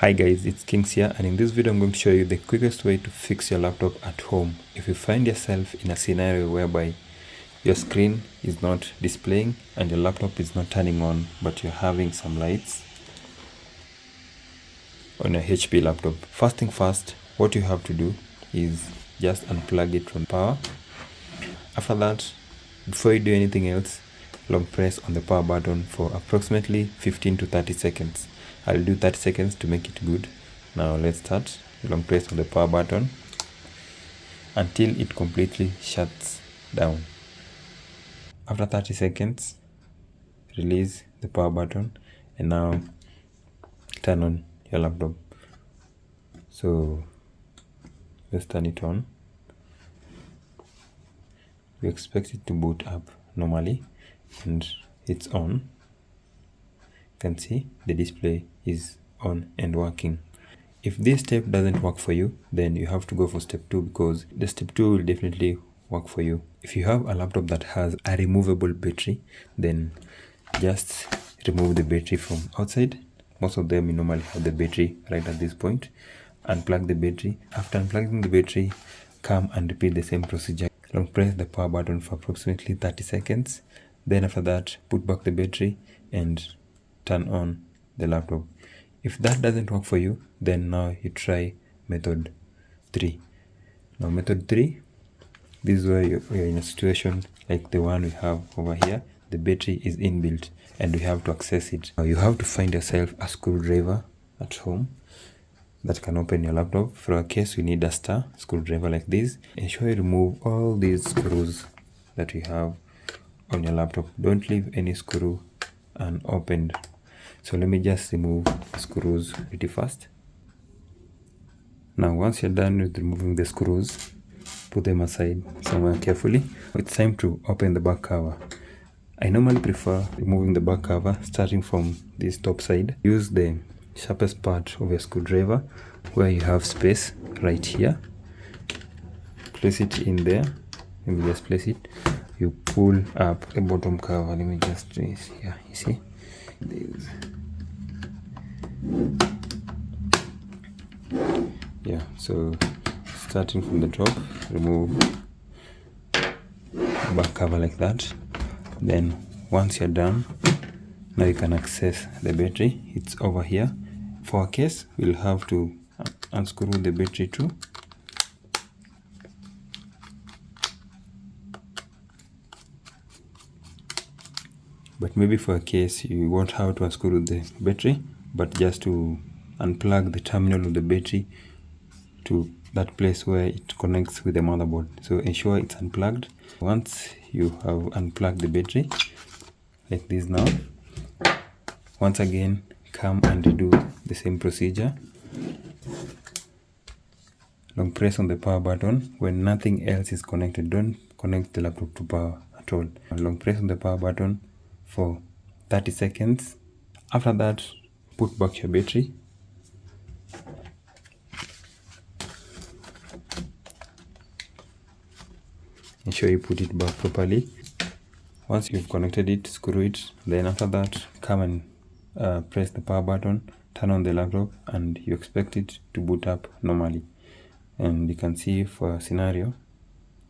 Hi guys, it's Kings here, and in this video I'm going to show you the quickest way to fix your laptop at home if you find yourself in a scenario whereby your screen is not displaying and your laptop is not turning on, but you're having some lights on your HP laptop. First thing first, what you have to do is just unplug it from power. After that, before you do anything else, long press on the power button for approximately 15 to 30 seconds. I'll do 30 seconds to make it good. Now let's start. Long press on the power button until it completely shuts down. After 30 seconds, release the power button and now turn on your laptop. So let's turn it on. We expect it to boot up normally, and it's on. You can see the display is on and working. If this step doesn't work for you, then you have to go for step 2, because the step 2 will definitely work for you. If you have a laptop that has a removable battery, then just remove the battery from outside. Most of them normally have the battery right at this point. Unplug the battery. After unplugging the battery, come and repeat the same procedure. Long press the power button for approximately 30 seconds. Then after that, put back the battery and turn on the laptop. If that doesn't work for you, then now you try method 3. Now method 3, this is where you're in a situation like the one we have over here. The battery is inbuilt and we have to access it. Now you have to find yourself a screwdriver at home that can open your laptop. For our case, we need a star screwdriver like this. Ensure you remove all these screws that we have on your laptop. Don't leave any screw unopened. So let me just remove the screws pretty fast. Now once you're done with removing the screws, put them aside somewhere carefully. It's time to open the back cover. I normally prefer removing the back cover starting from this top side. Use the sharpest part of your screwdriver where you have space right here. Place it in there. Let me just place it. You pull up the bottom cover. Let me just trace here. You see? Yeah, so starting from the top, remove the back cover like that. Then once you're done, now you can access the battery. It's over here. For our case, we'll have to unscrew the battery too. But maybe for a case you won't have to unscrew the battery, but just to unplug the terminal of the battery to that place where it connects with the motherboard. So ensure it's unplugged. Once you have unplugged the battery like this, now once again come and redo the same procedure. Long press on the power button when nothing else is connected. Don't connect the laptop to power at all. Long press on the power button for 30 seconds. After that, put back your battery. Ensure you put it back properly. Once you've connected it, screw it. Then after that, come and press the power button, turn on the laptop, and you expect it to boot up normally. And you can see for a scenario,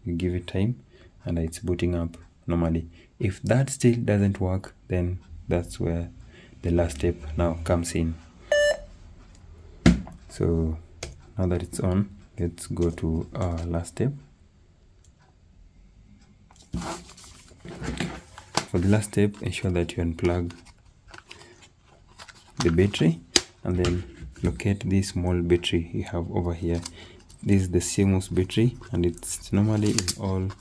you give it time and it's booting up normally. If that still doesn't work, then that's where the last step now comes in. So now that it's on, let's go to our last step. For the last step, ensure that you unplug the battery and then locate this small battery you have over here. This is the CMOS battery, and it's normally in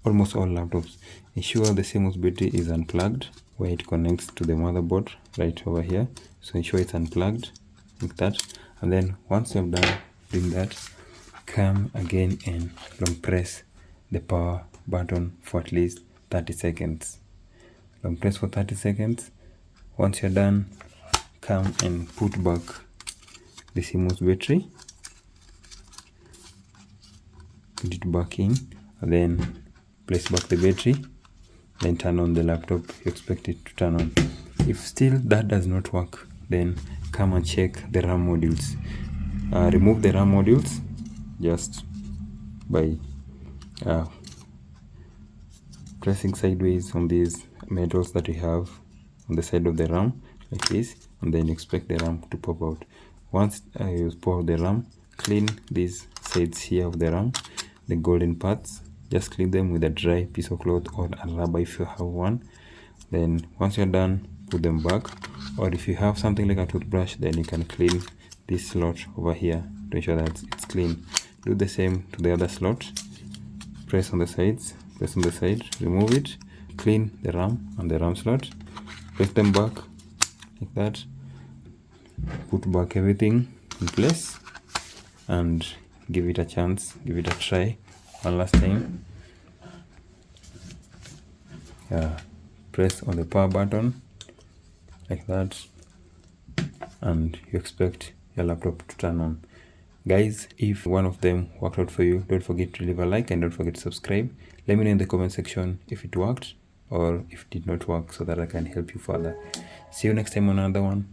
almost all laptops. Ensure the CMOS battery is unplugged where it connects to the motherboard right over here. So ensure it's unplugged like that, and then once you've done doing that, come again and long press the power button for at least 30 seconds. Long press for 30 seconds. Once you're done, come and put back the CMOS battery. Put it back in, and then place back the battery. Then turn on the laptop. You expect it to turn on. If still that does not work, then come and check the RAM modules. Remove the RAM modules just by pressing sideways on these metals that we have on the side of the RAM like this, and then expect the RAM to pop out. Once you pour the RAM, clean these sides here of the RAM, the golden parts. Just clean them with a dry piece of cloth or a rubber if you have one. Then once you're done, put them back, or if you have something like a toothbrush, then you can clean this slot over here to ensure that it's clean. Do the same to the other slot. Press on the sides, press on the side, remove it, clean the RAM and the RAM slot, press them back like that, put back everything in place, and give it a chance, give it a try one last time. Press on the power button like that, and you expect your laptop to turn on. Guys, if one of them worked out for you, don't forget to leave a like and don't forget to subscribe. Let me know in the comment section if it worked or if it did not work, so that I can help you further. See you next time on another one.